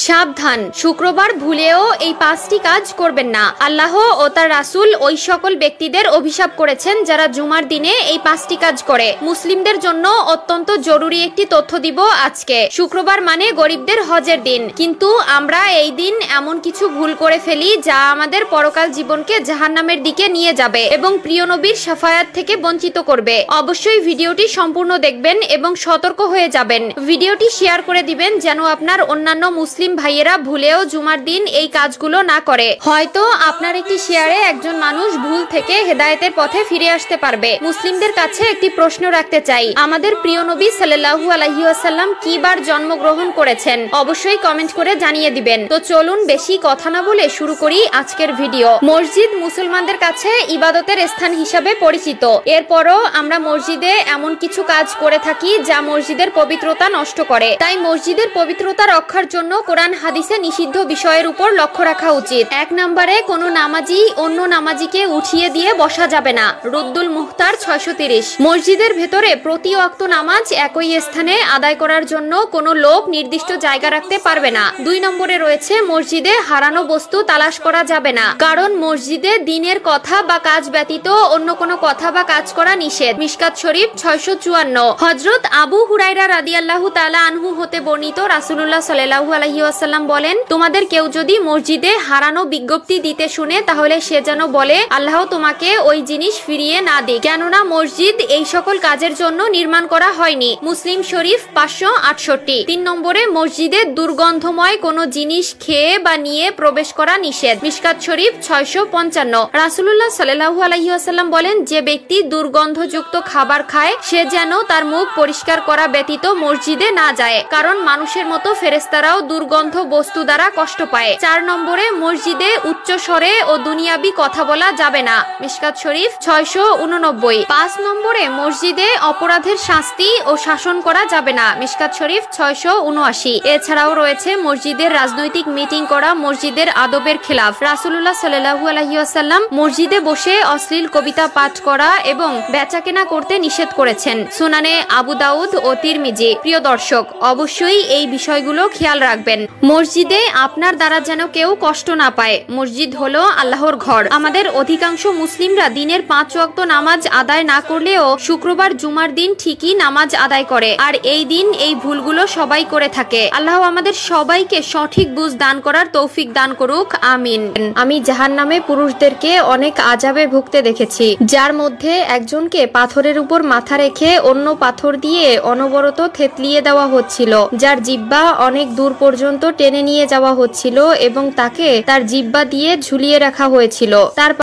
সাবধান, শুক্রবার ভুলেও এই 5টি কাজ করবেন না। আল্লাহ ও তার রাসূল ওই সকল ব্যক্তিদের অভিশাপ করেছেন যারা জুমার দিনে এই 5টি কাজ করে। মুসলিমদের জন্য অত্যন্ত জরুরি একটি তথ্য দিব আজকে। শুক্রবার মানে গরিবদের হজের দিন, কিন্তু আমরা এই দিন এমন কিছু ভুল করে ফেলি যা আমাদের পরকাল জীবনকে জাহান্নামের দিকে নিয়ে যাবে এবং প্রিয় নবীর শাফায়াত থেকে বঞ্চিত করবে। অবশ্যই ভিডিওটি সম্পূর্ণ দেখবেন এবং সতর্ক হয়ে যাবেন। ভিডিওটি শেয়ার করে দিবেন যেন আপনার অন্যান্য মুসলিম ভাইয়েরা ভুলেও জুমার দিন এই কাজগুলো না করে। হয়তো আপনার একটি শেয়ারে একজন মানুষ ভুল থেকে হেদায়েতের পথে ফিরে আসতে পারবে। মুসলিমদের কাছে একটি প্রশ্ন রাখতে চাই, আমাদের প্রিয় নবী সাল্লাল্লাহু আলাইহি ওয়াসাল্লাম কি বার জন্মগ্রহণ করেছেন? অবশ্যই কমেন্ট করে জানিয়ে দিবেন। তো চলুন বেশি কথা না বলে শুরু করি আজকের ভিডিও। মসজিদ মুসলমানদের কাছে ইবাদতের স্থান হিসাবে পরিচিত। এরপরও আমরা মসজিদে এমন কিছু কাজ করে থাকি যা মসজিদের পবিত্রতা নষ্ট করে। তাই মসজিদের পবিত্রতা রক্ষার জন্য কোরআন হাদিসে নিষিদ্ধ বিষয়ের উপর লক্ষ্য রাখা উচিত। 1 নম্বরে কোনো নামাজি অন্য নামাজিকে উঠিয়ে দিয়ে বসা যাবে না। রুদ্দুল মুখতার 630। মসজিদের ভেতরে প্রতি ওয়াক্ত নামাজ একই স্থানে আদায় করার জন্য কোনো লোক নির্দিষ্ট জায়গা রাখতে পারবে না। 2 নম্বরে রয়েছে মসজিদে হারানো বস্তু তালাশ করা যাবে না, কারণ মসজিদে দ্বীনের কথা বা কাজ ব্যতীত অন্য কোনো কথা বা কাজ করা নিষেধ। মিশকাত শরীফ 654। হযরত আবু হুরায়রা রাদিয়াল্লাহু তাআলা আনহু হতে বর্ণিত, রাসূলুল্লাহ সাল্লাল্লাহু আলাইহি ওয়াসাল্লাম বলেন, তোমাদের কেউ যদি মসজিদে হারানো বিজ্ঞপ্তি দিতে শুনে তাহলে সে যেন বলে, আল্লাহ তোমাকে ওই জিনিস ফিরিয়ে না দিক, কেননা মসজিদ এই সকল কাজের জন্য নির্মাণ করা হয়নি। মুসলিম শরীফ 568। 3 নম্বরে মসজিদে দুর্গন্ধময় কোনো জিনিস খেয়ে বা নিয়ে প্রবেশ করা নিষেধ। মিশকাত শরীফ 655। রাসূলুল্লাহ সাল্লাল্লাহু আলাইহি ওয়াসাল্লাম বলেন, যে ব্যক্তি দুর্গন্ধযুক্ত খাবার খায় সে যেন তার মুখ পরিষ্কার করা ব্যতীত মসজিদে না যায়, কারণ মানুষের মতো ফেরেশতারাও দুর্গন্ধ বস্তু দ্বারা কষ্ট পায়। 4 নম্বরে মসজিদে উচ্চ স্বরে ও দুনিয়াবি কথা বলা যাবে না। মিশকাত শরীফ 689। 5 নম্বরে মসজিদে অপরাধের শাস্তি ও শাসন করা যাবে না। মিশকাত শরীফ 679। এছাড়াও রয়েছে মসজিদের রাজনৈতিক মিটিং করা মসজিদের আদবের খেলাফ। রাসূলুল্লাহ সাল্লাল্লাহু আলাইহি ওয়াসাল্লাম মসজিদে বসে অশ্লীল কবিতা পাঠ করা এবং বেচাকেনা করতে নিষেধ করেছেন। সুনানে আবু দাউদ ও তিরমিজি। প্রিয় দর্শক, অবশ্যই এই বিষয়গুলো খেয়াল রাখবেন। মসজিদে আপনার দ্বারা যেন কেউ কষ্ট না পায়। মসজিদ হলো আল্লাহর ঘর। আমাদের অধিকাংশ মুসলিমরা দিনের 5 ওয়াক্ত নামাজ আদায় না করলেও শুক্রবার জুমার দিন ঠিকই নামাজ আদায় করে, আর এই দিন এই ভুলগুলো সবাই করে থাকে। আল্লাহ আমাদের সবাইকে সঠিক বুঝ দান করার তৌফিক দান করুক, আমিন। আমি জাহান্নামে পুরুষদেরকে অনেক আযাবে ভুগতে দেখেছি, যার মধ্যে একজনকে পাথরের উপর মাথা রেখে অন্য পাথর দিয়ে অনবরত থেতলিয়ে দেওয়া হচ্ছিল, যার জিহ্বা অনেক দূর পর্যন্ত টেনে নিয়ে যাওয়া হচ্ছিল এবং তাকে তার জিহ্বা দিয়ে ঝুলিয়ে রাখা হয়েছিল। তার